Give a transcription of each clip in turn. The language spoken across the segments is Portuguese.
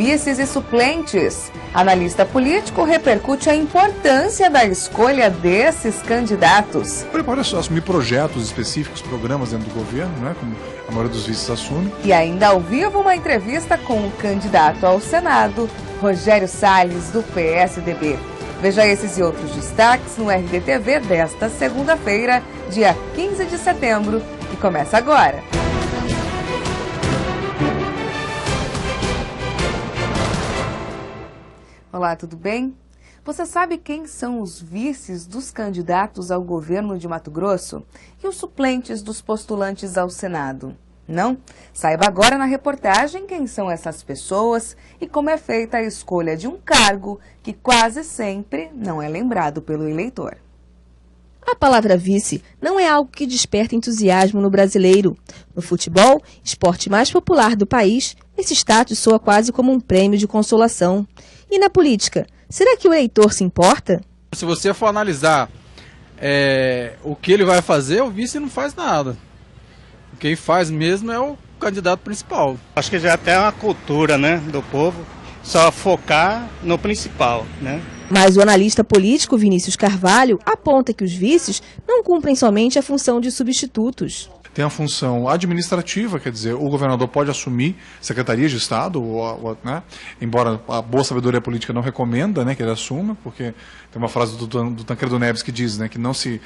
vices e suplentes. Analista político repercute a importância da escolha desses candidatos. Ele pode assumir projetos específicos, programas dentro do governo, né, como a maioria dos vices assume. E ainda ao vivo, uma entrevista com o candidato ao Senado, Rogério Salles, do PSDB. Veja esses e outros destaques no RDTV desta segunda-feira, dia 15 de setembro, que começa agora. Olá, tudo bem? Você sabe quem são os vices dos candidatos ao governo de Mato Grosso e os suplentes dos postulantes ao Senado? Não? Saiba agora na reportagem quem são essas pessoas e como é feita a escolha de um cargo que quase sempre não é lembrado pelo eleitor. A palavra vice não é algo que desperta entusiasmo no brasileiro. No futebol, esporte mais popular do país, esse status soa quase como um prêmio de consolação. E na política, será que o eleitor se importa? Se você for analisar o que ele vai fazer, o vice não faz nada. Quem faz mesmo é o candidato principal. Acho que já é até uma cultura, né, do povo, só focar no principal, né? Mas o analista político Vinícius Carvalho aponta que os vices não cumprem somente a função de substitutos. Tem a função administrativa, quer dizer, o governador pode assumir secretarias de Estado, né, embora a boa sabedoria política não recomenda, né, que ele assuma, porque tem uma frase do Tancredo Neves que diz, né, que não se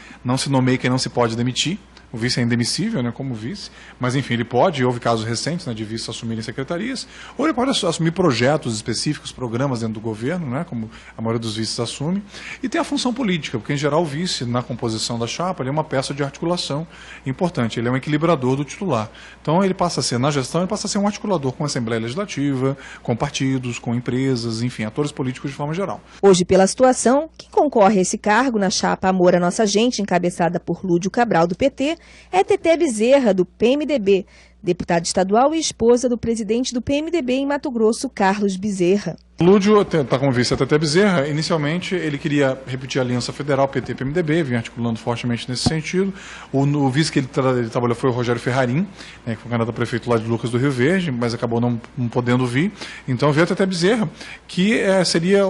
nomeia quem não se pode demitir. O vice é indemissível, né, como vice, mas enfim, ele pode, houve casos recentes, né, de vice assumirem secretarias, ou ele pode assumir projetos específicos, programas dentro do governo, né, como a maioria dos vices assume, e tem a função política, porque em geral o vice, na composição da chapa, ele é uma peça de articulação importante, ele é um equilibrador do titular. Então ele passa a ser, na gestão, ele passa a ser um articulador com a Assembleia Legislativa, com partidos, com empresas, enfim, atores políticos de forma geral. Hoje, pela situação, quem concorre a esse cargo na chapa Amor à Nossa Gente, encabeçada por Lúdio Cabral, do PT, é Teté Bezerra, do PMDB, deputada estadual e esposa do presidente do PMDB em Mato Grosso, Carlos Bezerra. Lúdio está como vice a Teté Bezerra. Inicialmente ele queria repetir a aliança federal PT-PMDB, vinha articulando fortemente nesse sentido. O vice que ele trabalhou foi o Rogério Ferrarim, né, que foi candidato a prefeito lá de Lucas do Rio Verde, mas acabou não podendo vir. Então veio a Teté Bezerra, que seria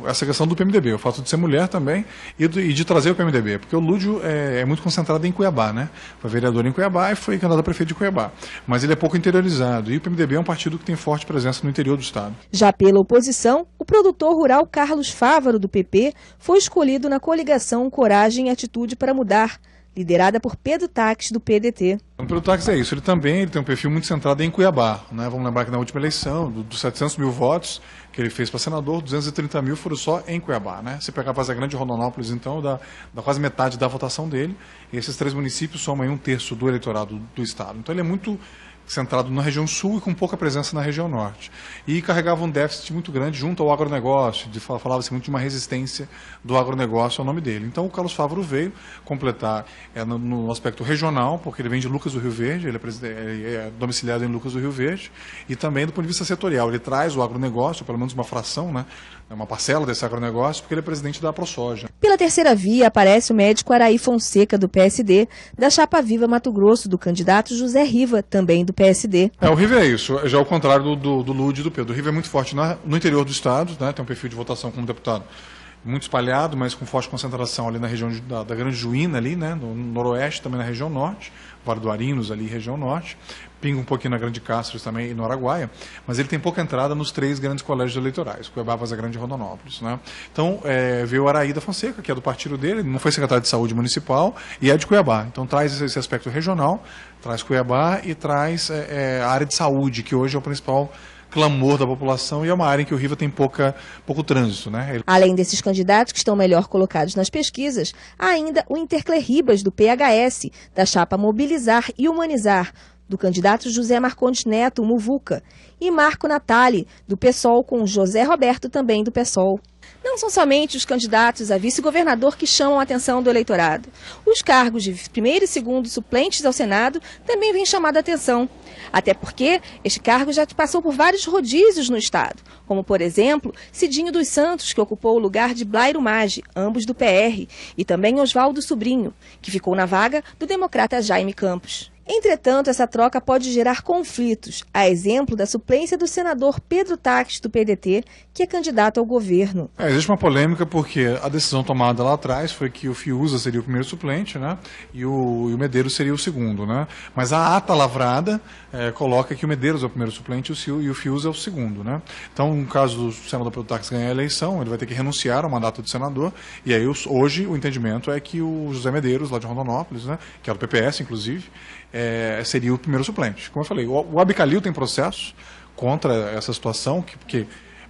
essa questão do PMDB, o fato de ser mulher também e de trazer o PMDB, porque o Lúdio é muito concentrado em Cuiabá, né? Foi vereador em Cuiabá e foi candidato a prefeito de Cuiabá. Mas ele é pouco interiorizado e o PMDB é um partido que tem forte presença no interior do estado. Já pela oposição, o produtor rural Carlos Fávaro, do PP, foi escolhido na coligação Coragem e Atitude para Mudar, liderada por Pedro Taques, do PDT. O Pedro Taques é isso, ele tem um perfil muito centrado em Cuiabá, né? Vamos lembrar que na última eleição, dos 700 mil votos que ele fez para senador, 230 mil foram só em Cuiabá, né? Se pegar para a Grande Rondonópolis, então, dá quase metade da votação dele, e esses 3 municípios somam aí 1/3 do eleitorado do estado. Então ele é muito centrado na região sul e com pouca presença na região norte. E carregava um déficit muito grande junto ao agronegócio, falava-se muito de uma resistência do agronegócio ao nome dele. Então o Carlos Fávaro veio completar no aspecto regional, porque ele vem de Lucas do Rio Verde, ele é domiciliado em Lucas do Rio Verde, e também do ponto de vista setorial. Ele traz o agronegócio, pelo menos uma fração, né, uma parcela desse agronegócio, porque ele é presidente da ProSoja. Pela terceira via aparece o médico Araí Fonseca, do PSD, da chapa Viva Mato Grosso, do candidato José Riva, também do PSD. O Riva é isso, já ao contrário do Lúdio e do Pedro. O Riva é muito forte no interior do estado, né, tem um perfil de votação como deputado muito espalhado, mas com forte concentração ali na região da Grande Juína, ali, né, no noroeste, também na região norte, Vale do Arinos, ali, região norte, pinga um pouquinho na Grande Castros também e no Araguaia, mas ele tem pouca entrada nos 3 grandes colégios eleitorais, Cuiabá, Vaza Grande e Rondonópolis, né? Então, veio o Araí da Fonseca, que é do partido dele, não foi secretário de Saúde Municipal, e é de Cuiabá. Então, traz esse aspecto regional, traz Cuiabá e traz a área de saúde, que hoje é o principal clamor da população e é uma área em que o Riva tem pouco trânsito, né? Além desses candidatos que estão melhor colocados nas pesquisas, há ainda o Intercler Ribas, do PHS, da chapa Mobilizar e Humanizar, do candidato José Marcondes Neto, Muvuca, e Marco Natali, do PSOL, com José Roberto, também do PSOL. Não são somente os candidatos a vice-governador que chamam a atenção do eleitorado. Os cargos de primeiro e segundo suplentes ao Senado também vêm chamando a atenção. Até porque este cargo já passou por vários rodízios no estado, como, por exemplo, Cidinho dos Santos, que ocupou o lugar de Blairo Maggi, ambos do PR, e também Oswaldo Sobrinho, que ficou na vaga do democrata Jaime Campos. Entretanto, essa troca pode gerar conflitos, a exemplo da suplência do senador Pedro Taques, do PDT, que é candidato ao governo. Existe uma polêmica porque a decisão tomada lá atrás foi que o Fiuza seria o primeiro suplente, né, e o Medeiros seria o segundo. Né, mas a ata lavrada coloca que o Medeiros é o primeiro suplente e o Fiuza é o segundo. Né. Então, no caso do senador Pedro Taques ganhar a eleição, ele vai ter que renunciar ao mandato de senador, e aí hoje o entendimento é que o José Medeiros, lá de Rondonópolis, né, que é do PPS, inclusive, seria o primeiro suplente. Como eu falei, o Abicalil tem processo contra essa situação, porque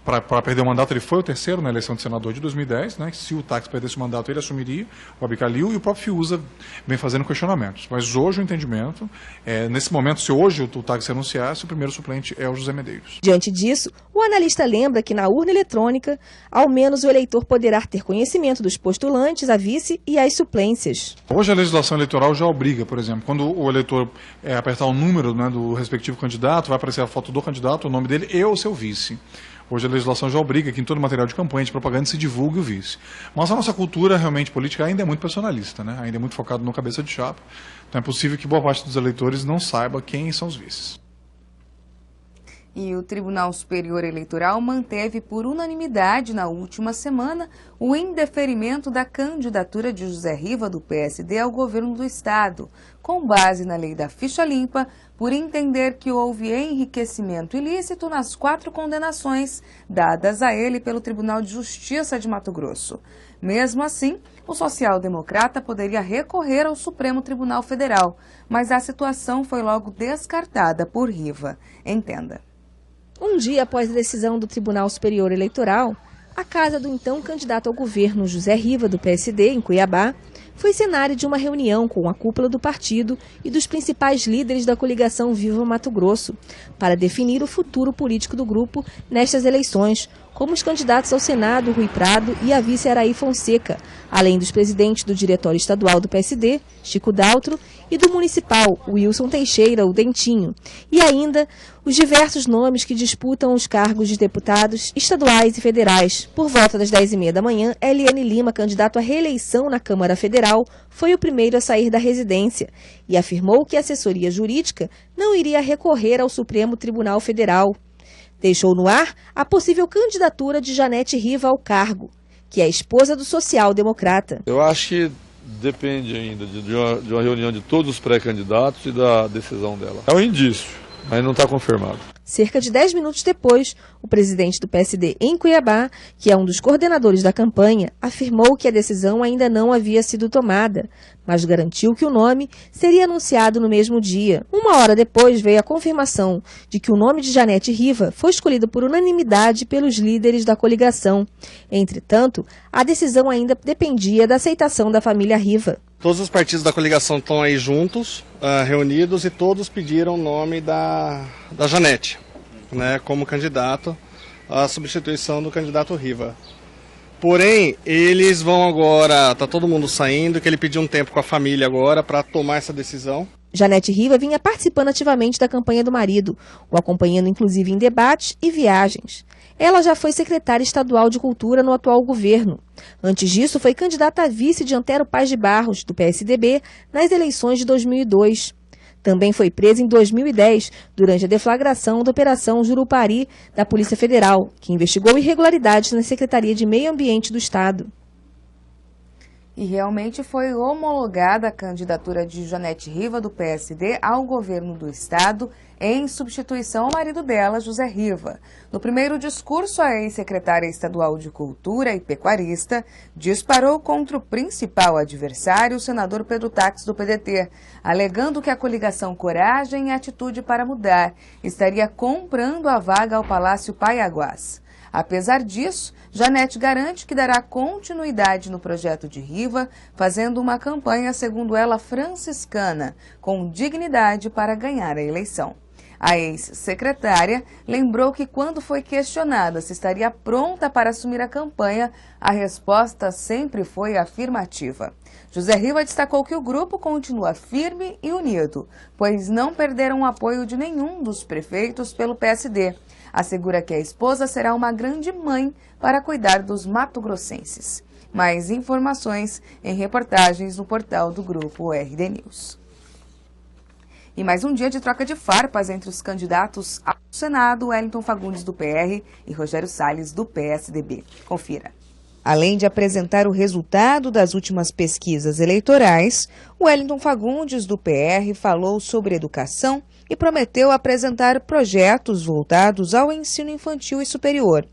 para perder o mandato ele foi o terceiro na eleição de senador de 2010, né? Se o Taques perdesse o mandato ele assumiria o Abicalil, e o próprio Fiuza vem fazendo questionamentos. Mas hoje o entendimento, nesse momento, se hoje o Taques renunciasse, o primeiro suplente é o José Medeiros. Diante disso, o analista lembra que na urna eletrônica, ao menos o eleitor poderá ter conhecimento dos postulantes, a vice e as suplências. Hoje a legislação eleitoral já obriga, por exemplo, quando o eleitor apertar o número, né, do respectivo candidato, vai aparecer a foto do candidato, o nome dele e o seu vice. Hoje a legislação já obriga que em todo material de campanha, de propaganda, se divulgue o vice. Mas a nossa cultura realmente política ainda é muito personalista, né? Ainda é muito focado no cabeça de chapa. Então é possível que boa parte dos eleitores não saiba quem são os vices. E o Tribunal Superior Eleitoral manteve por unanimidade na última semana o indeferimento da candidatura de José Riva, do PSD, ao governo do Estado, com base na lei da ficha limpa, por entender que houve enriquecimento ilícito nas 4 condenações dadas a ele pelo Tribunal de Justiça de Mato Grosso. Mesmo assim, o social-democrata poderia recorrer ao Supremo Tribunal Federal, mas a situação foi logo descartada por Riva. Entenda. Um dia após a decisão do Tribunal Superior Eleitoral, a casa do então candidato ao governo José Riva, do PSD, em Cuiabá, foi cenário de uma reunião com a cúpula do partido e dos principais líderes da coligação Viva Mato Grosso, para definir o futuro político do grupo nestas eleições, como os candidatos ao Senado, Rui Prado, e a vice Araí Fonseca, além dos presidentes do Diretório Estadual do PSD, Chico Daltro, e do Municipal, Wilson Teixeira, o Dentinho, e ainda os diversos nomes que disputam os cargos de deputados estaduais e federais. Por volta das 10h30 da manhã, Eliane Lima, candidato à reeleição na Câmara Federal, foi o primeiro a sair da residência e afirmou que a assessoria jurídica não iria recorrer ao Supremo Tribunal Federal. Deixou no ar a possível candidatura de Janete Riva ao cargo, que é a esposa do social-democrata. Eu acho que depende ainda de uma reunião de todos os pré-candidatos e da decisão dela. É um indício, mas não está confirmado. Cerca de 10 minutos depois, o presidente do PSD em Cuiabá, que é um dos coordenadores da campanha, afirmou que a decisão ainda não havia sido tomada, mas garantiu que o nome seria anunciado no mesmo dia. Uma hora depois veio a confirmação de que o nome de Janete Riva foi escolhido por unanimidade pelos líderes da coligação. Entretanto, a decisão ainda dependia da aceitação da família Riva. Todos os partidos da coligação estão aí juntos, reunidos, e todos pediram o nome da Janete, né, como candidato à substituição do candidato Riva. Porém, eles vão agora, está todo mundo saindo, que ele pediu um tempo com a família agora para tomar essa decisão. Janete Riva vinha participando ativamente da campanha do marido, o acompanhando inclusive em debates e viagens. Ela já foi secretária estadual de Cultura no atual governo. Antes disso, foi candidata a vice de Antero Paz de Barros, do PSDB, nas eleições de 2002. Também foi presa em 2010, durante a deflagração da Operação Jurupari da Polícia Federal, que investigou irregularidades na Secretaria de Meio Ambiente do Estado. E realmente foi homologada a candidatura de Janete Riva, do PSD, ao governo do Estado, em substituição ao marido dela, José Riva. No primeiro discurso, a ex-secretária estadual de Cultura e pecuarista disparou contra o principal adversário, o senador Pedro Taques, do PDT, alegando que a coligação Coragem e Atitude para Mudar estaria comprando a vaga ao Palácio Paiaguás. Apesar disso, Janete garante que dará continuidade no projeto de Riva, fazendo uma campanha, segundo ela, franciscana, com dignidade para ganhar a eleição. A ex-secretária lembrou que quando foi questionada se estaria pronta para assumir a campanha, a resposta sempre foi afirmativa. José Riva destacou que o grupo continua firme e unido, pois não perderam o apoio de nenhum dos prefeitos pelo PSD. Assegura que a esposa será uma grande mãe para cuidar dos mato-grossenses. Mais informações em reportagens no portal do Grupo RD News. E mais um dia de troca de farpas entre os candidatos ao Senado, Wellington Fagundes, do PR, e Rogério Salles, do PSDB. Confira. Além de apresentar o resultado das últimas pesquisas eleitorais, Wellington Fagundes, do PR, falou sobre educação e prometeu apresentar projetos voltados ao ensino infantil e superior.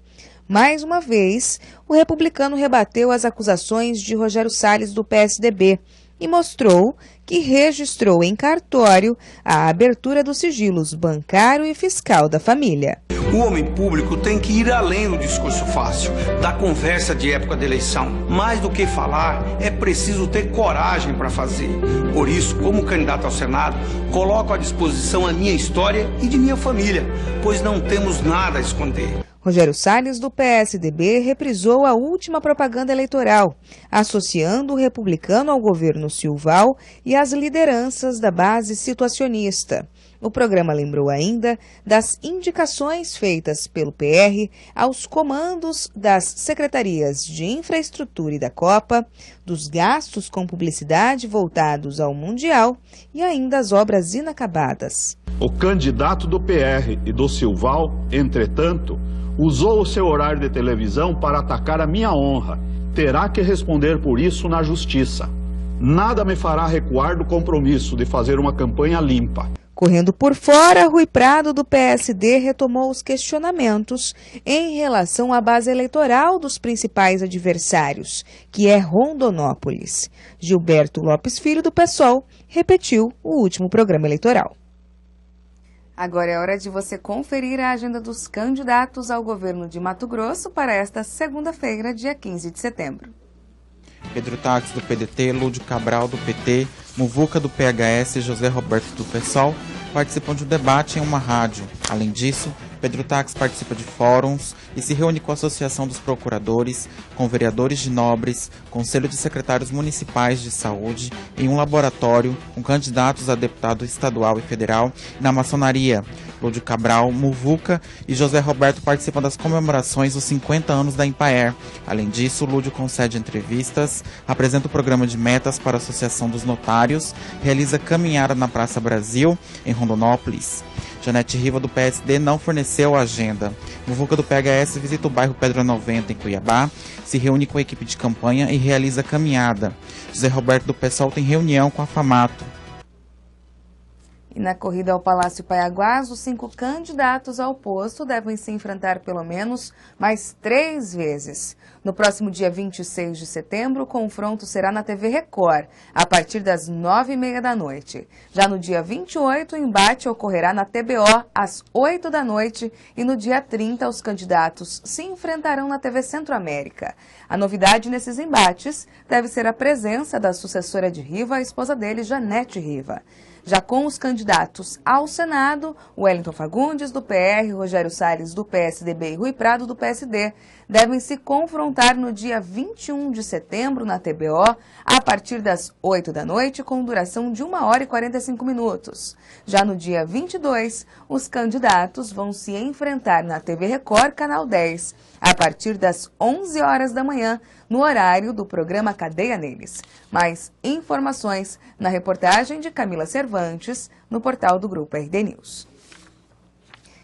Mais uma vez, o republicano rebateu as acusações de Rogério Salles, do PSDB, e mostrou que registrou em cartório a abertura dos sigilos bancário e fiscal da família. O homem público tem que ir além do discurso fácil, da conversa de época de eleição. Mais do que falar, é preciso ter coragem para fazer. Por isso, como candidato ao Senado, coloco à disposição a minha história e de minha família, pois não temos nada a esconder. Rogério Salles, do PSDB, reprisou a última propaganda eleitoral, associando o republicano ao governo Silval e às lideranças da base situacionista. O programa lembrou ainda das indicações feitas pelo PR aos comandos das secretarias de infraestrutura e da Copa, dos gastos com publicidade voltados ao Mundial e ainda as obras inacabadas. O candidato do PR e do Silval, entretanto, usou o seu horário de televisão para atacar a minha honra. Terá que responder por isso na justiça. Nada me fará recuar do compromisso de fazer uma campanha limpa. Correndo por fora, Rui Prado, do PSD, retomou os questionamentos em relação à base eleitoral dos principais adversários, que é Rondonópolis. Gilberto Lopes Filho, do PSOL, repetiu o último programa eleitoral. Agora é hora de você conferir a agenda dos candidatos ao governo de Mato Grosso para esta segunda-feira, dia 15 de setembro. Pedro Táxi, do PDT, Lúdio Cabral, do PT, Muvuca, do PHS e José Roberto, do PSOL, participam de um debate em uma rádio. Além disso, Pedro Táxi participa de fóruns e se reúne com a Associação dos Procuradores, com vereadores de Nobres, Conselho de Secretários Municipais de Saúde, em um laboratório com candidatos a deputado estadual e federal e na maçonaria. Lúdio Cabral, Muvuca e José Roberto participam das comemorações dos 50 anos da Empaer. Além disso, Lúdio concede entrevistas, apresenta o programa de metas para a Associação dos Notários, realiza caminhada na Praça Brasil, em Rondonópolis. Janete Riva, do PSD, não forneceu a agenda. Muvuca, do PHS, visita o bairro Pedra 90, em Cuiabá, se reúne com a equipe de campanha e realiza caminhada. José Roberto, do PSOL, tem reunião com a FAMATO. E na corrida ao Palácio Paiaguás, os 5 candidatos ao posto devem se enfrentar pelo menos mais 3 vezes. No próximo dia 26 de setembro, o confronto será na TV Record, a partir das 9h30 da noite. Já no dia 28, o embate ocorrerá na TBO, às 8 da noite, e no dia 30, os candidatos se enfrentarão na TV Centro-América. A novidade nesses embates deve ser a presença da sucessora de Riva, a esposa dele, Janete Riva. Já com os candidatos ao Senado, Wellington Fagundes, do PR, Rogério Salles, do PSDB e Rui Prado, do PSD, devem se confrontar no dia 21 de setembro na TBO, a partir das 8 da noite, com duração de 1h e 45 minutos. Já no dia 22, os candidatos vão se enfrentar na TV Record, Canal 10, a partir das 11 horas da manhã, no horário do programa Cadeia Neles. Mais informações na reportagem de Camila Cervantes, no portal do Grupo RD News.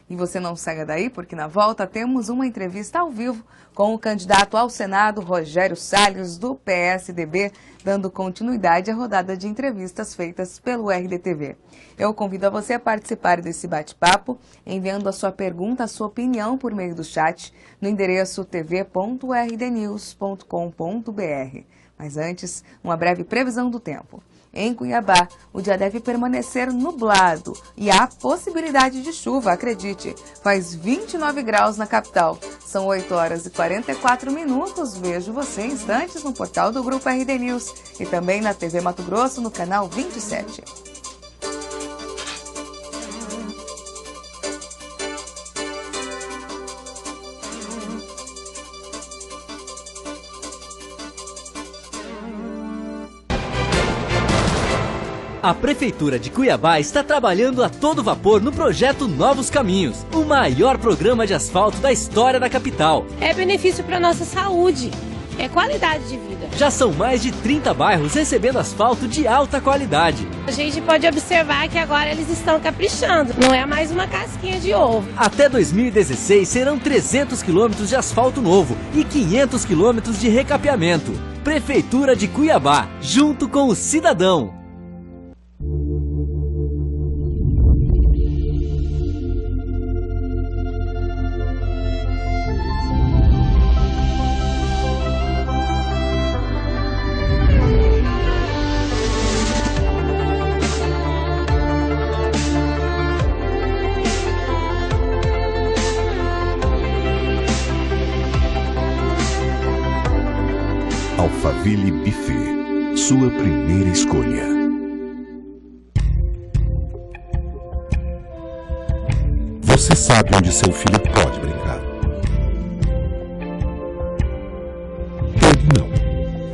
E você não saia daí, porque na volta temos uma entrevista ao vivo com o candidato ao Senado, Rogério Salles, do PSDB, dando continuidade à rodada de entrevistas feitas pelo RDTV. Eu convido a você a participar desse bate-papo, enviando a sua pergunta, a sua opinião por meio do chat, no endereço tv.rdnews.com.br. Mas antes, uma breve previsão do tempo. Em Cuiabá, o dia deve permanecer nublado e há possibilidade de chuva, acredite. Faz 29 graus na capital. São 8 horas e 44 minutos. Vejo você em instantes no portal do Grupo RD News e também na TV Mato Grosso, no canal 27. A Prefeitura de Cuiabá está trabalhando a todo vapor no projeto Novos Caminhos, o maior programa de asfalto da história da capital. É benefício para a nossa saúde. é qualidade de vida. Já são mais de 30 bairros recebendo asfalto de alta qualidade. A gente pode observar que agora eles estão caprichando, não é mais uma casquinha de ovo. Até 2016 serão 300 quilômetros de asfalto novo e 500 quilômetros de recapeamento. Prefeitura de Cuiabá, junto com o cidadão. Alphaville Buffet, sua primeira escolha. Você sabe onde seu filho pode brincar? Ele não.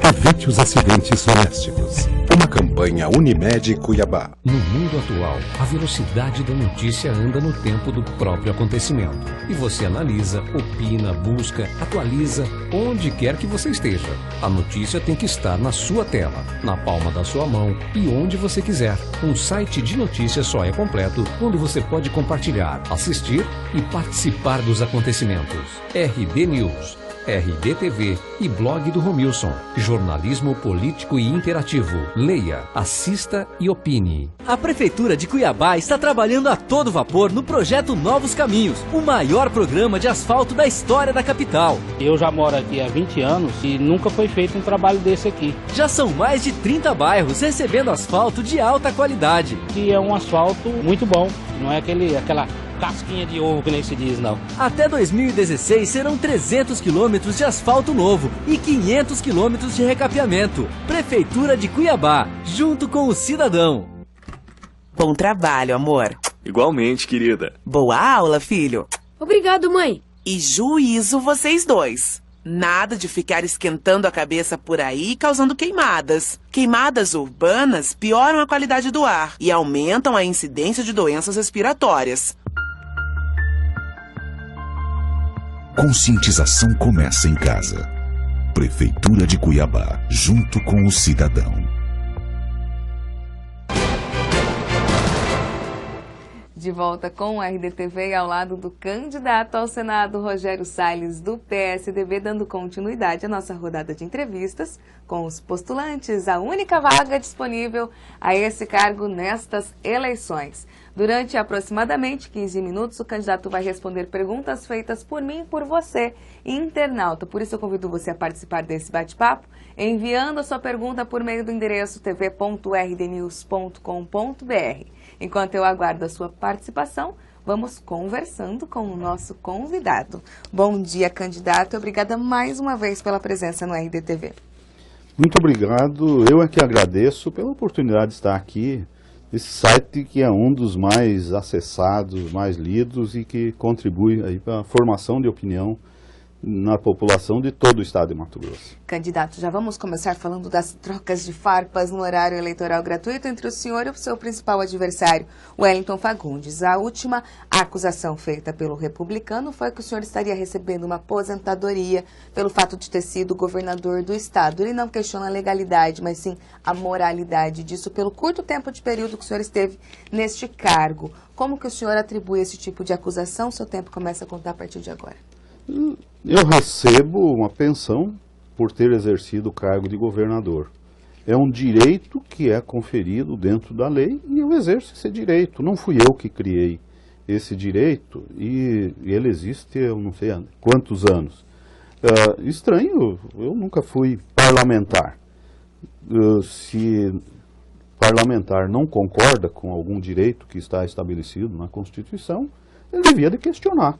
Evite os acidentes domésticos. Uma campanha Unimed Cuiabá. No mundo atual, a velocidade da notícia anda no tempo do próprio acontecimento. E você analisa, opina, busca, atualiza, onde quer que você esteja. A notícia tem que estar na sua tela, na palma da sua mão e onde você quiser. Um site de notícias só é completo quando você pode compartilhar, assistir e participar dos acontecimentos. RD News, RD TV e blog do Romilson. Jornalismo político e interativo. Leia, assista e opine. A Prefeitura de Cuiabá está trabalhando a todo vapor no projeto Novos Caminhos, o maior programa de asfalto da história da capital. Eu já moro aqui há 20 anos e nunca foi feito um trabalho desse aqui. Já são mais de 30 bairros recebendo asfalto de alta qualidade. Que é um asfalto muito bom, não é aquela casquinha de ovo que nem se diz, não. Até 2016 serão 300 quilômetros de asfalto novo e 500 quilômetros de recapeamento. Prefeitura de Cuiabá, junto com o cidadão. Bom trabalho, amor. Igualmente, querida. Boa aula, filho. Obrigado, mãe. E juízo vocês dois. Nada de ficar esquentando a cabeça por aí e causando queimadas. Queimadas urbanas pioram a qualidade do ar e aumentam a incidência de doenças respiratórias. Conscientização começa em casa. Prefeitura de Cuiabá, junto com o cidadão. De volta com o RDTV ao lado do candidato ao Senado, Rogério Salles, do PSDB, dando continuidade à nossa rodada de entrevistas com os postulantes, a única vaga disponível a esse cargo nestas eleições. Durante aproximadamente 15 minutos, o candidato vai responder perguntas feitas por mim e por você, internauta. Por isso eu convido você a participar desse bate-papo, enviando a sua pergunta por meio do endereço tv.rdnews.com.br. Enquanto eu aguardo a sua participação, vamos conversando com o nosso convidado. Bom dia, candidato. Obrigada mais uma vez pela presença no RDTV. Muito obrigado. Eu é que agradeço pela oportunidade de estar aqui. Esse site que é um dos mais acessados, mais lidos e que contribui aí para a formação de opinião na população de todo o estado de Mato Grosso. Candidato, já vamos começar falando das trocas de farpas no horário eleitoral gratuito entre o senhor e o seu principal adversário, Wellington Fagundes. A última acusação feita pelo republicano foi que o senhor estaria recebendo uma aposentadoria pelo fato de ter sido governador do estado. Ele não questiona a legalidade, mas sim a moralidade disso pelo curto tempo de período que o senhor esteve neste cargo. Como que o senhor atribui esse tipo de acusação? Seu tempo começa a contar a partir de agora. Eu recebo uma pensão por ter exercido o cargo de governador. É um direito que é conferido dentro da lei e eu exerço esse direito. Não fui eu que criei esse direito e ele existe eu não sei há quantos anos. Estranho, eu nunca fui parlamentar. Se parlamentar não concorda com algum direito que está estabelecido na Constituição, ele devia de questionar.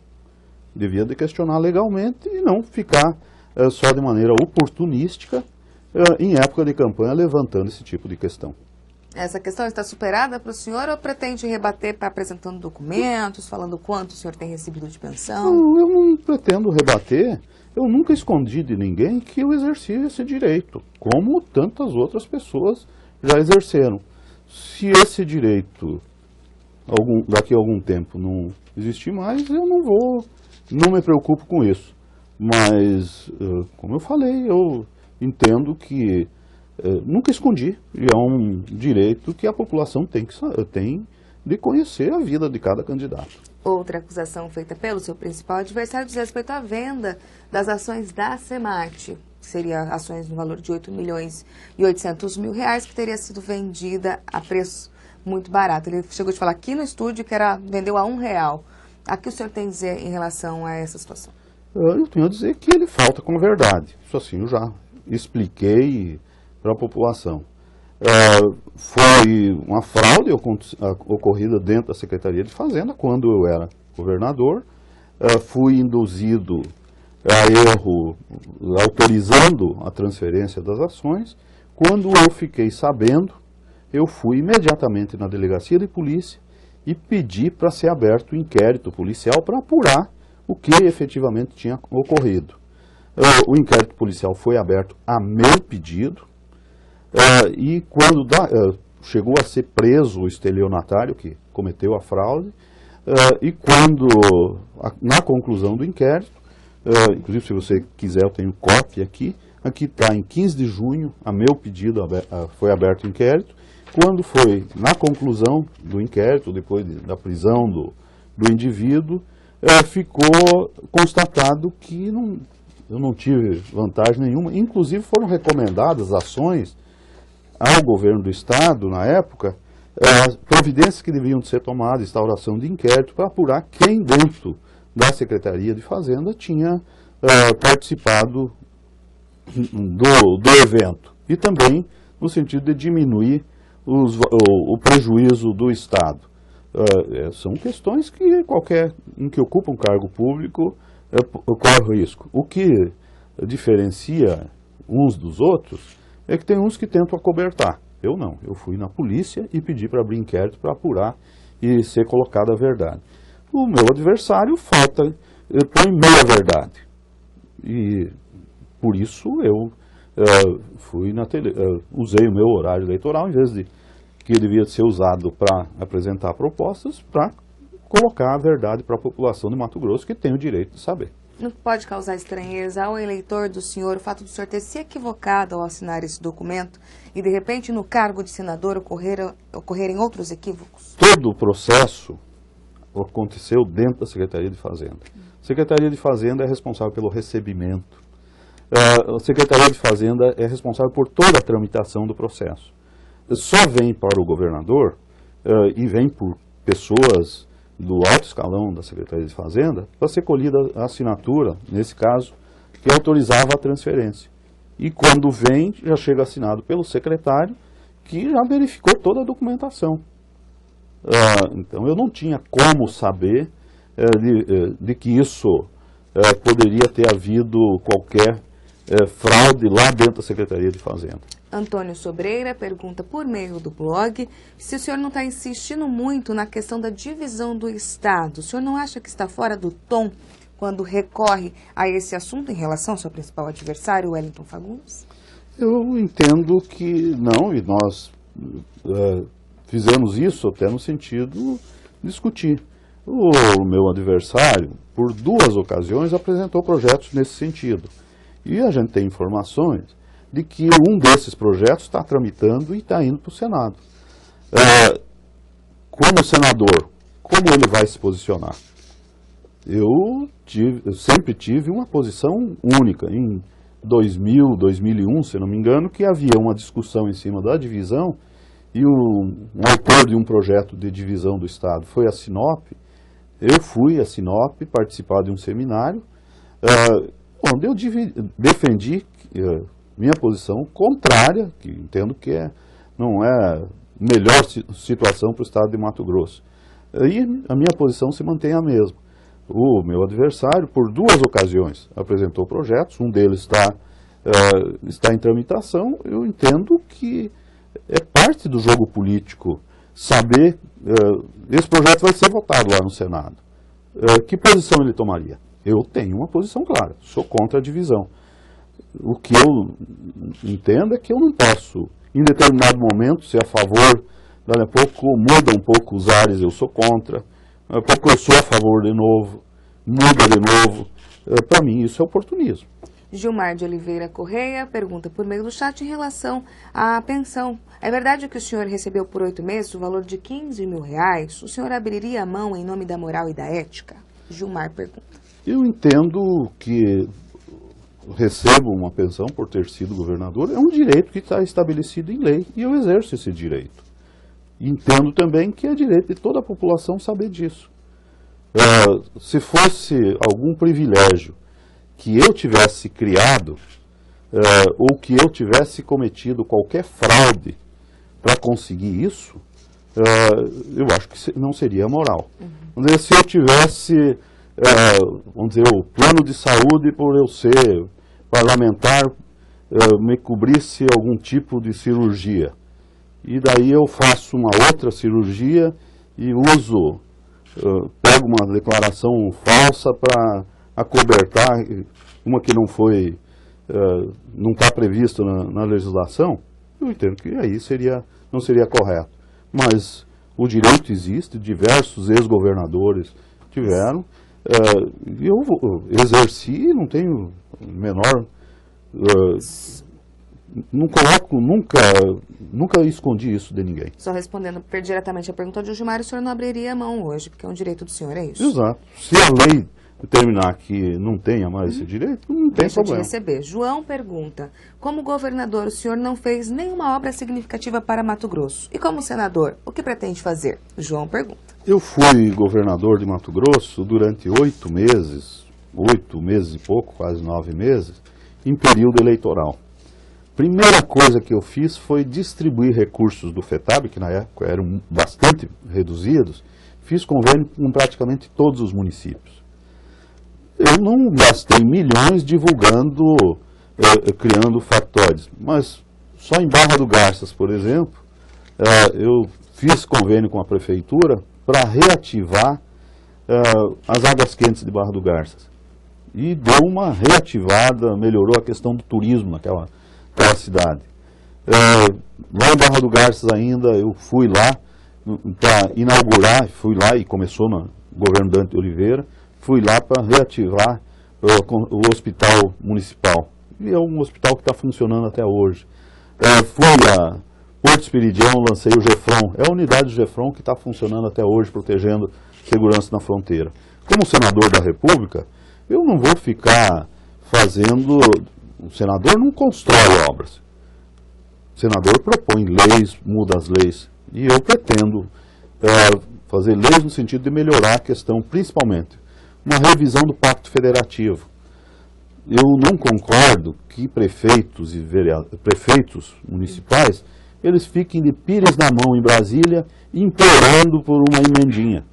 Devia de questionar legalmente e não ficar só de maneira oportunística em época de campanha levantando esse tipo de questão. Essa questão está superada para o senhor ou pretende rebater apresentando documentos, falando quanto o senhor tem recebido de pensão? Eu não pretendo rebater. Eu nunca escondi de ninguém que eu exerci esse direito, como tantas outras pessoas já exerceram. Se esse direito daqui a algum tempo não existir mais, eu não me preocupo com isso. Mas, como eu falei, eu entendo que nunca escondi, e é um direito que a população tem de conhecer a vida de cada candidato. Outra acusação feita pelo seu principal adversário diz respeito à venda das ações da SEMAT, que seria ações no valor de R$8.800.000, que teria sido vendida a preço muito barato. Ele chegou de falar aqui no estúdio que vendeu a R$1. A que o senhor tem a dizer em relação a essa situação? Eu tenho a dizer que ele falta com a verdade. Isso assim, eu já expliquei para a população. Foi uma fraude ocorrida dentro da Secretaria de Fazenda, quando eu era governador. Fui induzido a erro, autorizando a transferência das ações. Quando eu fiquei sabendo, eu fui imediatamente na delegacia de polícia e pedi para ser aberto o inquérito policial para apurar o que efetivamente tinha ocorrido. O inquérito policial foi aberto a meu pedido. E quando chegou a ser preso o estelionatário que cometeu a fraude, e quando, na conclusão do inquérito, inclusive se você quiser eu tenho cópia aqui está, em 15 de junho, a meu pedido foi aberto o inquérito. Quando foi na conclusão do inquérito, depois da prisão do indivíduo, ficou constatado que eu não tive vantagem nenhuma, inclusive foram recomendadas ações ao governo do Estado, na época, providências que deviam ser tomadas, instauração de inquérito, para apurar quem dentro da Secretaria de Fazenda tinha participado do evento. E também no sentido de diminuir o prejuízo do Estado. São questões que qualquer um que ocupa um cargo público corre risco. O que diferencia uns dos outros é que tem uns que tentam acobertar. Eu não. Eu fui na polícia e pedi para abrir inquérito para apurar e ser colocada a verdade. O meu adversário põe meia verdade. E por isso eu usei o meu horário eleitoral, em vez de que devia ser usado para apresentar propostas, para colocar a verdade para a população de Mato Grosso, que tem o direito de saber. Não pode causar estranheza ao eleitor do senhor o fato do senhor ter se equivocado ao assinar esse documento e, de repente, no cargo de senador ocorrerem outros equívocos? Todo o processo aconteceu dentro da Secretaria de Fazenda. A Secretaria de Fazenda é responsável pelo recebimento. A Secretaria de Fazenda é responsável por toda a tramitação do processo. Só vem para o governador e vem por pessoas do alto escalão da Secretaria de Fazenda para ser colhida a assinatura, nesse caso, que autorizava a transferência. E quando vem, já chega assinado pelo secretário, que já verificou toda a documentação. Então eu não tinha como saber de que isso poderia ter havido qualquer fraude lá dentro da Secretaria de Fazenda. Antônio Sobreira pergunta por meio do blog se o senhor não está insistindo muito na questão da divisão do Estado. O senhor não acha que está fora do tom quando recorre a esse assunto em relação ao seu principal adversário, Wellington Fagundes? Eu entendo que não, e nós fizemos isso até no sentido de discutir. O meu adversário, por 2 ocasiões, apresentou projetos nesse sentido. E a gente tem informações de que um desses projetos está tramitando e está indo para o Senado. Como senador, como ele vai se posicionar? Eu sempre tive uma posição única. Em 2000, 2001, se não me engano, que havia uma discussão em cima da divisão e um autor de um projeto de divisão do Estado foi a Sinop. Eu fui a Sinop participar de um seminário onde eu defendi minha posição contrária, que entendo que não é a melhor situação para o Estado de Mato Grosso. E a minha posição se mantém a mesma. O meu adversário, por 2 ocasiões, apresentou projetos, um deles está em tramitação. Eu entendo que é parte do jogo político saber, esse projeto vai ser votado lá no Senado. Que posição ele tomaria? Eu tenho uma posição clara, sou contra a divisão. O que eu entendo é que eu não posso, em determinado momento, ser a favor, daqui a pouco muda um pouco os ares, eu sou contra, daqui a pouco eu sou a favor de novo, muda de novo. para mim isso é oportunismo. Gilmar de Oliveira Correia pergunta por meio do chat em relação à pensão. É verdade que o senhor recebeu por 8 meses o valor de R$15 mil? O senhor abriria a mão em nome da moral e da ética? Gilmar pergunta. Eu entendo que recebo uma pensão por ter sido governador, é um direito que está estabelecido em lei e eu exerço esse direito. Entendo também que é direito de toda a população saber disso. Se fosse algum privilégio que eu tivesse criado ou que eu tivesse cometido qualquer fraude para conseguir isso, eu acho que não seria moral. Vamos dizer, se eu tivesse, vamos dizer, o plano de saúde por eu ser parlamentar me cobrisse algum tipo de cirurgia, e daí eu faço uma outra cirurgia e uso, pego uma declaração falsa para acobertar uma que não foi, não está prevista na legislação, eu entendo que aí não seria correto. Mas o direito existe, diversos ex-governadores tiveram, e eu exerci, não tenho menor, não coloco, nunca escondi isso de ninguém. Só respondendo diretamente a pergunta de Gilmar, o senhor não abriria a mão hoje, porque é um direito do senhor, é isso? Exato. Se a lei determinar que não tenha mais esse direito, não tem problema. De receber. João pergunta, como governador o senhor não fez nenhuma obra significativa para Mato Grosso? E como senador, o que pretende fazer? João pergunta. Eu fui governador de Mato Grosso durante 8 meses e pouco, quase 9 meses, em período eleitoral. Primeira coisa que eu fiz foi distribuir recursos do FETAB, que na época eram bastante reduzidos, fiz convênio com praticamente todos os municípios. Eu não gastei milhões divulgando, criando factóides, mas só em Barra do Garças, por exemplo, eu fiz convênio com a prefeitura para reativar as águas quentes de Barra do Garças. E deu uma reativada, melhorou a questão do turismo naquela cidade. Lá em Barra do Garças ainda, eu fui lá para inaugurar, fui lá e começou no governo Dante Oliveira, fui lá para reativar o hospital municipal. E é um hospital que está funcionando até hoje. Fui a Porto Esperidião, lancei o GEFRON. É a unidade do GEFRON que está funcionando até hoje, protegendo segurança na fronteira. Como senador da República, eu não vou ficar fazendo... O senador não constrói obras. O senador propõe leis, muda as leis. E eu pretendo fazer leis no sentido de melhorar a questão, principalmente uma revisão do Pacto Federativo. Eu não concordo que prefeitos municipais, eles fiquem de pires na mão em Brasília, implorando por uma emendinha.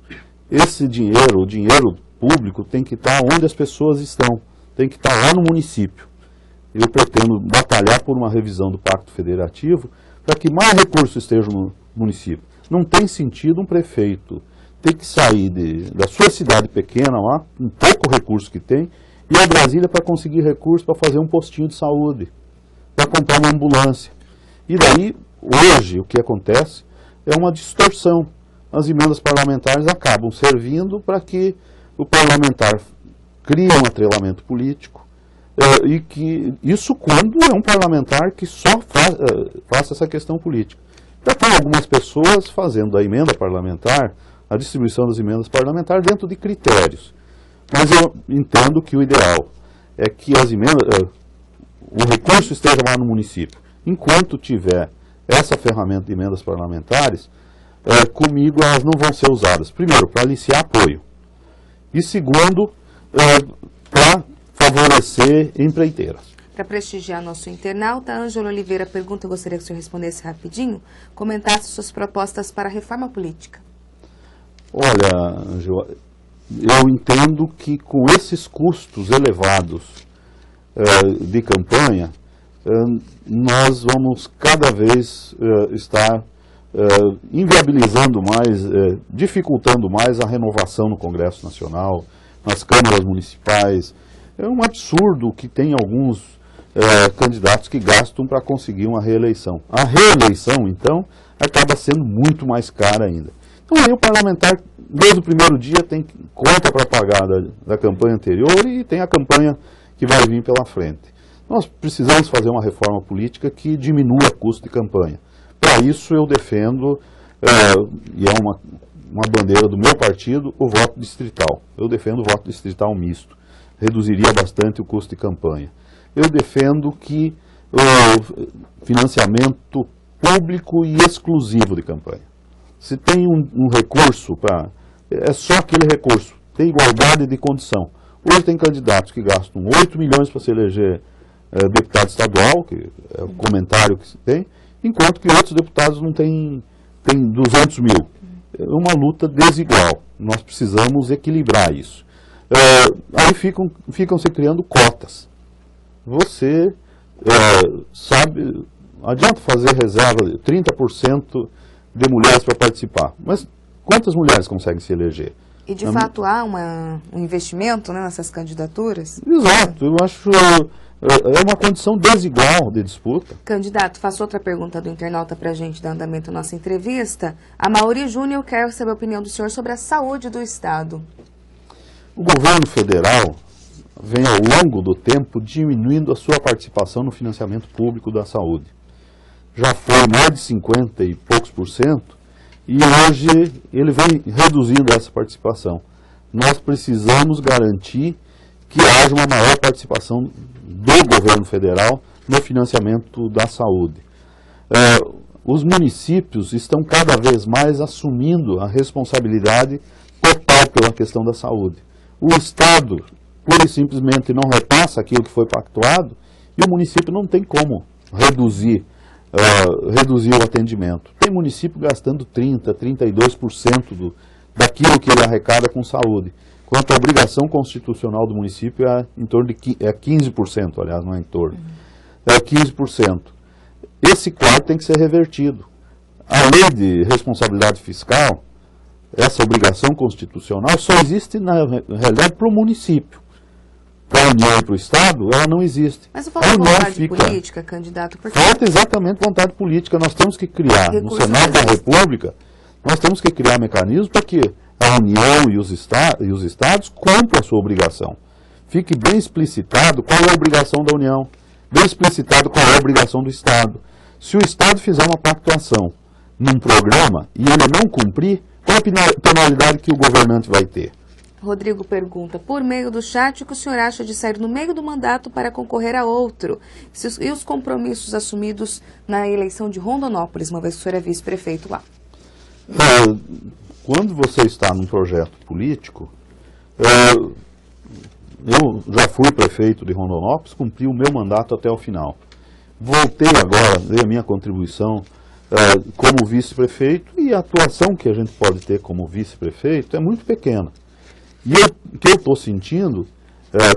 Esse dinheiro, o dinheiro público, tem que estar onde as pessoas estão, tem que estar lá no município. Eu pretendo batalhar por uma revisão do Pacto Federativo para que mais recursos estejam no município. Não tem sentido um prefeito ter que sair da sua cidade pequena lá, com pouco recurso que tem, e ir a Brasília para conseguir recursos para fazer um postinho de saúde, para comprar uma ambulância. E daí, hoje, o que acontece é uma distorção. As emendas parlamentares acabam servindo para que o parlamentar crie um atrelamento político, e que isso quando é um parlamentar que só faça essa questão política. Já tem algumas pessoas fazendo da emenda parlamentar, a distribuição das emendas parlamentares dentro de critérios. Mas eu entendo que o ideal é que as emendas, o recurso esteja lá no município. Enquanto tiver essa ferramenta de emendas parlamentares, comigo elas não vão ser usadas. Primeiro, para aliciar apoio. E segundo, para favorecer empreiteiras. Para prestigiar nosso internauta, Ângelo Oliveira pergunta, eu gostaria que o senhor respondesse rapidinho, comentasse suas propostas para a reforma política. Olha, Ângelo, eu entendo que com esses custos elevados de campanha, nós vamos cada vez estar inviabilizando mais, dificultando mais a renovação no Congresso Nacional, nas câmaras municipais. É um absurdo que tem alguns candidatos que gastam para conseguir uma reeleição. A reeleição, então, acaba sendo muito mais cara ainda. Então aí o parlamentar, desde o primeiro dia, tem conta para pagar da campanha anterior e tem a campanha que vai vir pela frente. Nós precisamos fazer uma reforma política que diminua o custo de campanha. Para isso eu defendo, e é uma bandeira do meu partido, o voto distrital. Eu defendo o voto distrital misto. Reduziria bastante o custo de campanha. Eu defendo que o financiamento público e exclusivo de campanha. Se tem um recurso, é só aquele recurso, tem igualdade de condição. Hoje tem candidatos que gastam 8 milhões para se eleger deputado estadual, que é o comentário que se tem, enquanto que outros deputados não têm 200 mil. É uma luta desigual. Nós precisamos equilibrar isso. Aí ficam se criando cotas. Você sabe, adianta fazer reserva de 30% de mulheres para participar, mas quantas mulheres conseguem se eleger? E de fato há um investimento, né, nessas candidaturas? Exato, eu acho é uma condição desigual de disputa. Candidato, faço outra pergunta do internauta para a gente dar andamento à nossa entrevista. A Mauri Júnior quer saber a opinião do senhor sobre a saúde do Estado. O governo federal vem ao longo do tempo diminuindo a sua participação no financiamento público da saúde. Já foi mais de 50 e poucos %, e hoje ele vem reduzindo essa participação. Nós precisamos garantir que haja uma maior participação do governo federal no financiamento da saúde. Os municípios estão cada vez mais assumindo a responsabilidade total pela questão da saúde. O Estado, pura e simplesmente, não repassa aquilo que foi pactuado e o município não tem como reduzir o atendimento. Tem município gastando 30%, 32% daquilo que ele arrecada com saúde, quanto a obrigação constitucional do município é em torno de 15%, aliás, não é em torno, é 15%. Esse quadro tem que ser revertido. A lei de responsabilidade fiscal, essa obrigação constitucional, só existe, na realidade, para o município. Para a União e para o Estado, ela não existe. Mas falta vontade política, candidato? Falta exatamente vontade política. Nós temos que criar, no Senado da República, nós temos que criar mecanismos para que a União e os Estados cumpram a sua obrigação. Fique bem explicitado qual é a obrigação da União, bem explicitado qual é a obrigação do Estado. Se o Estado fizer uma pactuação num programa e ele não cumprir, qual é a penalidade que o governante vai ter? Rodrigo pergunta, por meio do chat, o que o senhor acha de sair no meio do mandato para concorrer a outro? E os compromissos assumidos na eleição de Rondonópolis, uma vez que o senhor é vice-prefeito lá? Quando você está num projeto político, eu já fui prefeito de Rondonópolis, cumpri o meu mandato até o final. Voltei agora, dei a minha contribuição como vice-prefeito, e a atuação que a gente pode ter como vice-prefeito é muito pequena. E o que eu estou sentindo,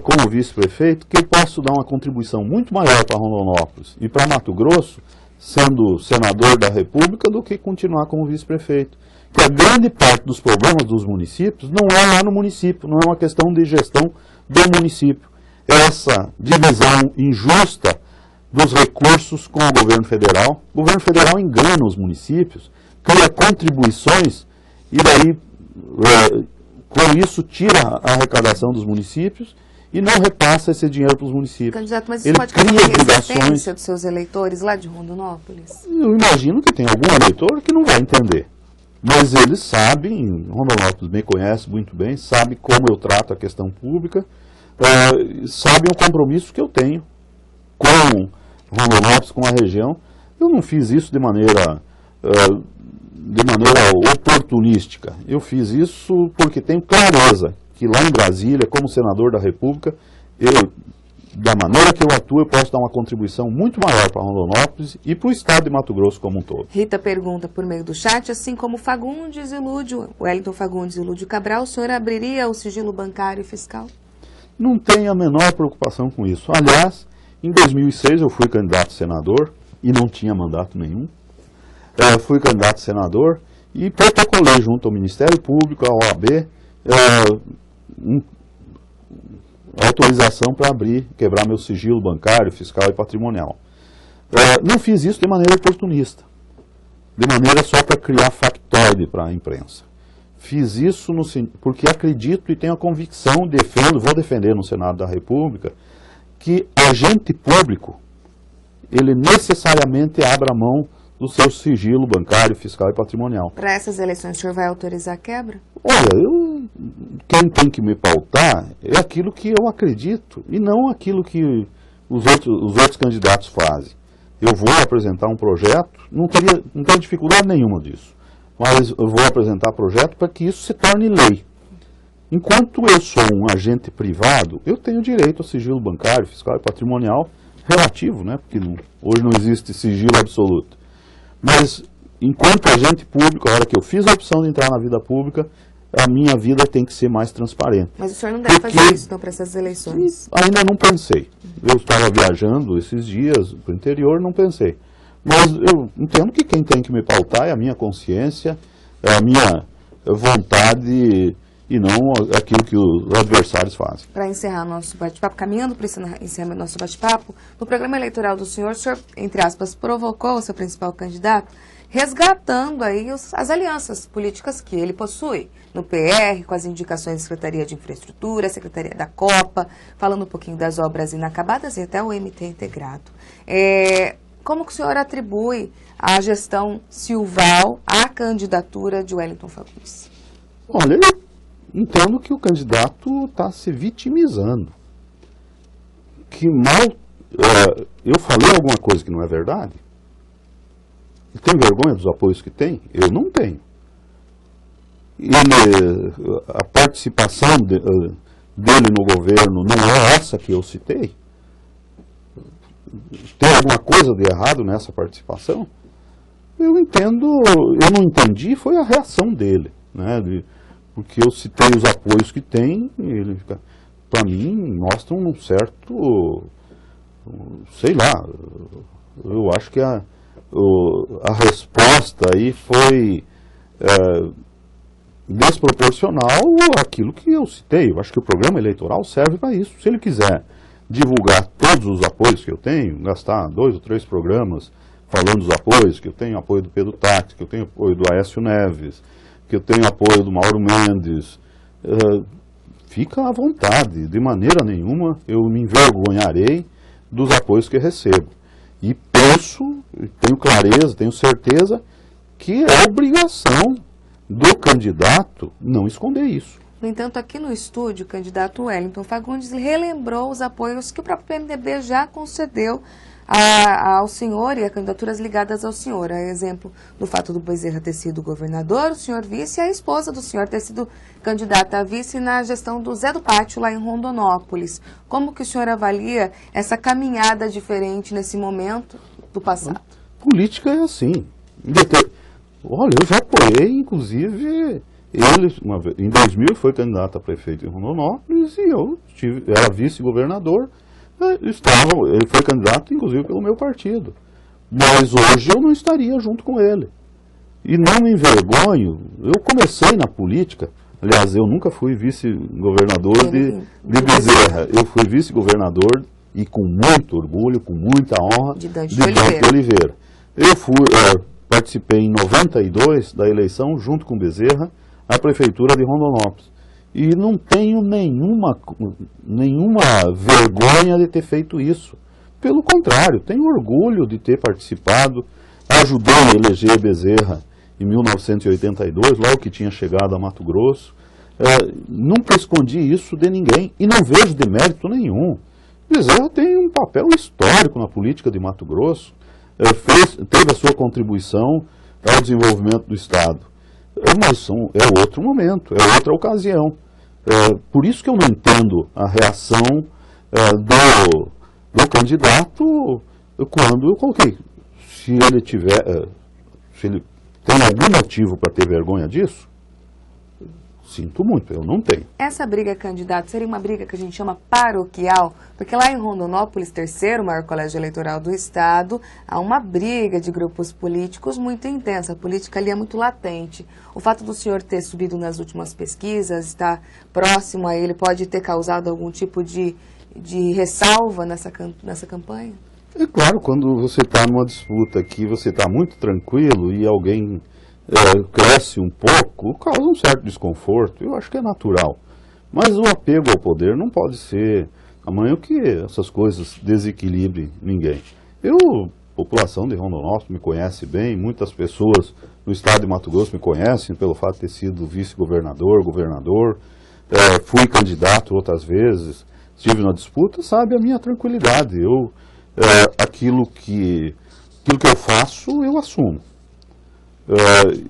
como vice-prefeito, que eu posso dar uma contribuição muito maior para Rondonópolis e para Mato Grosso, sendo senador da República, do que continuar como vice-prefeito. Que a grande parte dos problemas dos municípios não é lá no município, não é uma questão de gestão do município. É essa divisão injusta dos recursos com o governo federal. O governo federal engana os municípios, cria contribuições e daí, com isso, tira a arrecadação dos municípios e não repassa esse dinheiro para os municípios. Candidato, mas isso pode criar resistência dos seus eleitores lá de Rondonópolis? Eu imagino que tem algum eleitor que não vai entender. Mas eles sabem, Rondonópolis me conhece muito bem, sabe como eu trato a questão pública, sabem o compromisso que eu tenho com Rondonópolis, com a região. Eu não fiz isso de maneira oportunística. Eu fiz isso porque tenho clareza que lá em Brasília, como senador da República, da maneira que eu atuo, eu posso dar uma contribuição muito maior para Rondonópolis e para o estado de Mato Grosso como um todo. Rita pergunta por meio do chat, assim como Fagundes e Lúdio, Wellington Fagundes e Lúdio Cabral, o senhor abriria o sigilo bancário e fiscal? Não tenho a menor preocupação com isso. Aliás, em 2006 eu fui candidato a senador e não tinha mandato nenhum. Fui candidato a senador e protocolei junto ao Ministério Público, à OAB, autorização para quebrar meu sigilo bancário, fiscal e patrimonial. Não fiz isso de maneira oportunista, de maneira só para criar factório perde para a imprensa. Fiz isso porque acredito e tenho a convicção, vou defender no Senado da República, que agente público, ele necessariamente abra mão do seu sigilo bancário, fiscal e patrimonial. Para essas eleições, o senhor vai autorizar a quebra? Olha, quem tem que me pautar é aquilo que eu acredito e não aquilo que os outros candidatos fazem. Eu vou apresentar um projeto, não tenho dificuldade nenhuma disso, mas eu vou apresentar projeto para que isso se torne lei. Enquanto eu sou um agente privado, eu tenho direito ao sigilo bancário, fiscal e patrimonial relativo, né? Porque hoje não existe sigilo absoluto. Mas, enquanto agente público, a hora que eu fiz a opção de entrar na vida pública, a minha vida tem que ser mais transparente. Mas o senhor não deve fazer isso, então, para essas eleições? Ainda não pensei. Eu estava viajando esses dias para o interior, não pensei. Mas eu entendo que quem tem que me pautar é a minha consciência, é a minha vontade e não aquilo que os adversários fazem. Para encerrar nosso bate-papo, caminhando para encerrar nosso bate-papo, no programa eleitoral do senhor, o senhor, entre aspas, provocou o seu principal candidato, resgatando aí as alianças políticas que ele possui, no PR, com as indicações da Secretaria de Infraestrutura, Secretaria da Copa, falando um pouquinho das obras inacabadas e até o MT integrado. Como que o senhor atribui a gestão Silval à candidatura de Wellington Fagundes? Olha, eu entendo que o candidato está se vitimizando. Que eu falei alguma coisa que não é verdade? Ele tem vergonha dos apoios que tem? Eu não tenho. A participação dele no governo não é essa que eu citei? Tem alguma coisa de errado nessa participação? Eu não entendi, foi a reação dele, né? Porque eu citei os apoios que tem, ele, para mim, mostram um certo, sei lá, eu acho que a resposta aí foi desproporcional àquilo que eu citei. Eu acho que o programa eleitoral serve para isso. Se ele quiser divulgar todos os apoios que eu tenho, gastar 2 ou 3 programas falando dos apoios, que eu tenho apoio do Pedro Táxi, que eu tenho apoio do Aécio Neves, que eu tenho apoio do Mauro Mendes, fica à vontade. De maneira nenhuma eu me envergonharei dos apoios que recebo. E penso, tenho clareza, tenho certeza que é obrigação do candidato não esconder isso. No entanto, aqui no estúdio, o candidato Wellington Fagundes relembrou os apoios que o próprio PMDB já concedeu ao senhor e a candidaturas ligadas ao senhor. A exemplo do fato do Bezerra ter sido governador, o senhor vice, e a esposa do senhor ter sido candidata a vice na gestão do Zé do Pátio, lá em Rondonópolis. Como que o senhor avalia essa caminhada diferente nesse momento do passado? Política é assim. Olha, eu já apoiei, inclusive, ele, em 2000, foi candidato a prefeito em Rondonópolis e eu era vice-governador. Ele foi candidato, inclusive, pelo meu partido. Mas hoje eu não estaria junto com ele. E não me envergonho. Eu comecei na política. Aliás, eu nunca fui vice-governador de Bezerra. Eu fui vice-governador e com muito orgulho, com muita honra, de Dante Oliveira. Eu participei em 92 da eleição, junto com Bezerra, à prefeitura de Rondonópolis. E não tenho nenhuma vergonha de ter feito isso. Pelo contrário, tenho orgulho de ter participado. Ajudei a eleger Bezerra em 1982, logo que tinha chegado a Mato Grosso. Nunca escondi isso de ninguém e não vejo demérito nenhum. Bezerra tem um papel histórico na política de Mato Grosso. Teve a sua contribuição ao desenvolvimento do Estado. Mas é outro momento, é outra ocasião. Por isso que eu não entendo a reação do candidato quando eu coloquei. Se ele tem algum motivo para ter vergonha disso, sinto muito, eu não tenho. Essa briga, candidato, seria uma briga que a gente chama paroquial, porque lá em Rondonópolis, terceiro maior colégio eleitoral do estado, há uma briga de grupos políticos muito intensa. A política ali é muito latente. O fato do senhor ter subido nas últimas pesquisas, estar próximo a ele, pode ter causado algum tipo de ressalva nessa campanha? É claro, quando você está numa disputa que você está muito tranquilo e alguém cresce um pouco, causa um certo desconforto, eu acho que é natural. Mas o apego ao poder não pode ser amanhã que essas coisas desequilibrem ninguém. A população de Rondonópolis me conhece bem, muitas pessoas no estado de Mato Grosso me conhecem pelo fato de ter sido vice-governador, governador, fui candidato outras vezes, estive na disputa, sabe a minha tranquilidade. Aquilo que eu faço, eu assumo.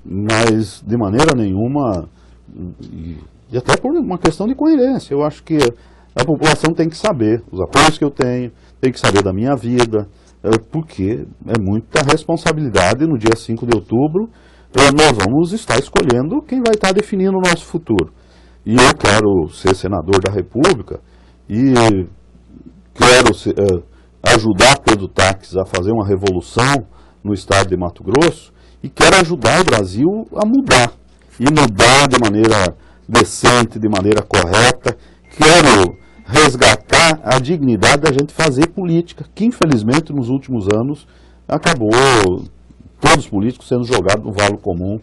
Mas de maneira nenhuma, e até por uma questão de coerência, eu acho que a população tem que saber os apoios que eu tenho, tem que saber da minha vida, porque é muita responsabilidade. No dia 5 de outubro, nós vamos estar escolhendo quem vai estar definindo o nosso futuro. E eu quero ser senador da República e quero ajudar Pedro Taques a fazer uma revolução no estado de Mato Grosso e quero ajudar o Brasil a mudar. E mudar de maneira decente, de maneira correta. Quero resgatar a dignidade da gente fazer política, que infelizmente nos últimos anos acabou todos os políticos sendo jogados no valo comum,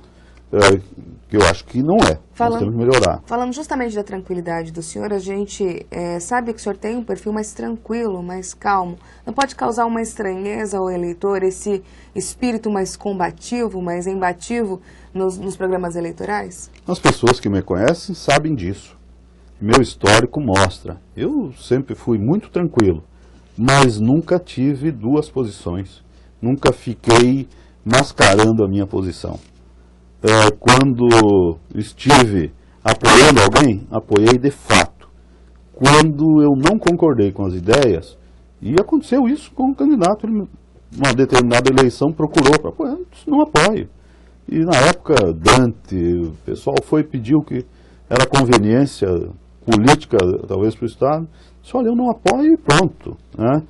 que eu acho que não é. Nós temos que melhorar. Falando justamente da tranquilidade do senhor, a gente sabe que o senhor tem um perfil mais tranquilo, mais calmo. Não pode causar uma estranheza ao eleitor esse espírito mais combativo, mais embativo nos programas eleitorais? As pessoas que me conhecem sabem disso. Meu histórico mostra. Eu sempre fui muito tranquilo, mas nunca tive duas posições. Nunca fiquei mascarando a minha posição. Quando estive apoiando alguém, apoiei de fato. Quando eu não concordei com as ideias, e aconteceu isso com um candidato, uma determinada eleição procurou para apoiar, não apoio. E na época, Dante, o pessoal pediu que era conveniência política, talvez, para o Estado. Disse, olha, eu não apoio e pronto. Né?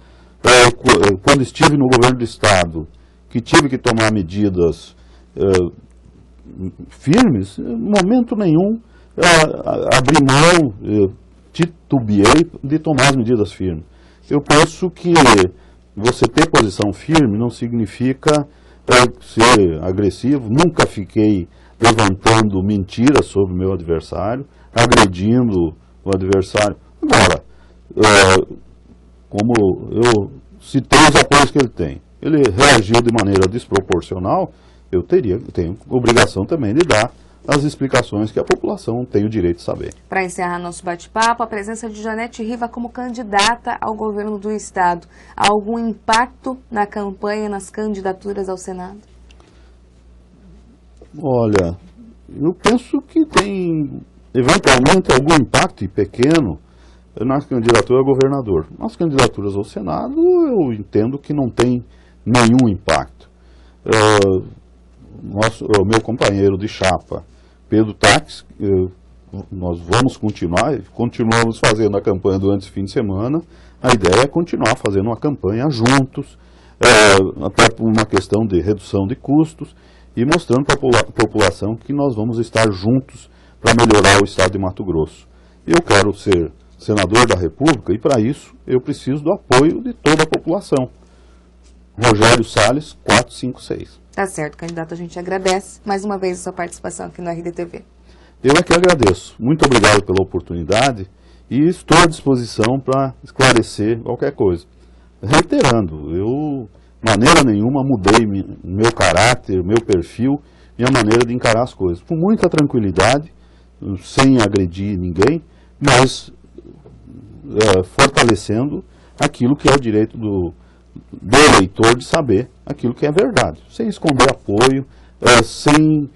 Quando estive no governo do Estado, que tive que tomar medidas firmes, em momento nenhum abri mão, titubeei de tomar as medidas firmes. Eu penso que você ter posição firme não significa ser agressivo. Nunca fiquei levantando mentiras sobre o meu adversário, agredindo o adversário. Agora, como eu citei os apoios que ele tem, ele reagiu de maneira desproporcional, eu tenho obrigação também de dar as explicações que a população tem o direito de saber. Para encerrar nosso bate-papo, a presença de Janete Riva como candidata ao governo do Estado, há algum impacto na campanha, nas candidaturas ao Senado? Olha, eu penso que tem, eventualmente, algum impacto, e pequeno, na candidatura a governador. Nas candidaturas ao Senado, eu entendo que não tem nenhum impacto. O meu companheiro de chapa, Pedro Taques, nós vamos continuamos fazendo a campanha durante esse fim de semana. A ideia é continuar fazendo uma campanha juntos, até por uma questão de redução de custos, e mostrando para a população que nós vamos estar juntos para melhorar o estado de Mato Grosso. Eu quero ser senador da República e, para isso, eu preciso do apoio de toda a população. Rogério Salles, 456. Tá certo, candidato, a gente agradece mais uma vez a sua participação aqui no RDTV. Eu é que agradeço. Muito obrigado pela oportunidade e estou à disposição para esclarecer qualquer coisa. Reiterando, eu, de maneira nenhuma, mudei meu caráter, meu perfil, minha maneira de encarar as coisas. Com muita tranquilidade, sem agredir ninguém, mas fortalecendo aquilo que é o direito do eleitor de saber aquilo que é verdade, sem esconder apoio, sem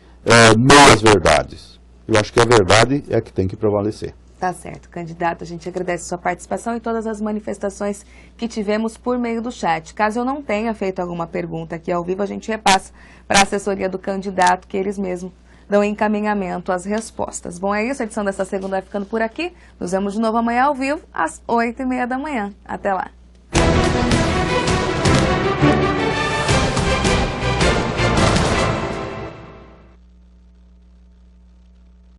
meias verdades. Eu acho que a verdade é que tem que prevalecer. Tá certo, candidato, a gente agradece a sua participação e todas as manifestações que tivemos por meio do chat. Caso eu não tenha feito alguma pergunta aqui ao vivo, a gente repassa para a assessoria do candidato, que eles mesmos dão encaminhamento às respostas. Bom, é isso, a edição dessa segunda vai ficando por aqui. Nos vemos de novo amanhã ao vivo, às 8h30 da manhã. Até lá.